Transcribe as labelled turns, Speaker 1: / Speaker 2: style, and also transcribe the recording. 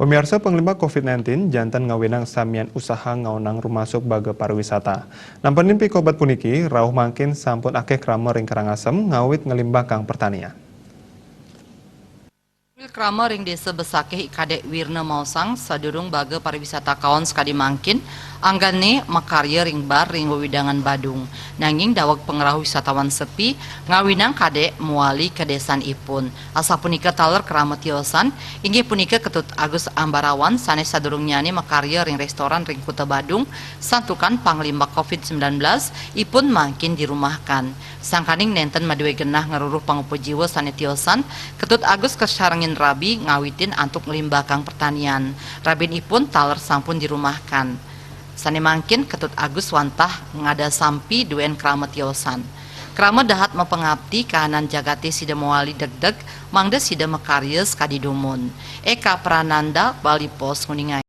Speaker 1: Pemirsa penglima COVID-19, jantan ngawinang samian usaha ngaunang rumasuk baga pariwisata. Nampenin pikobat puniki, rauh mangkin sampun akeh krama ring Karangasem ngawit ngelimbakang pertanian.
Speaker 2: Krama ring desa Besakeh Kadek Wirna Mausang sadurung baga pariwisata kaon sekadi mangkin anggane makarya ring bar ring wewidangan Badung nanging dawag pengerah wisatawan sepi ngawinang kadek muali ke desan ipun asa punika taler krama tiosan inggih punika Ketut Agus Ambarawan sanes sadurung nyane makarya ring restoran ring Kuta Badung santukan panglima COVID-19 ipun mangkin dirumahkan sangkaning nenten maduwe genah ngaruruh pangupu jiwa sane tiosan Ketut Agus kesarangin Rabi ngawitin antuk ngelimbakang pertanian. Rabin ipun taler sampun dirumahkan. Sane mangkin Ketut Agus wantah ngada sampi duen krama tiosan. Krama dahat mapengabdi kahanan jagati sida moali deg-deg mangda sida makaryes kadidumun. Eka Prananda Bali Pos Kuningan.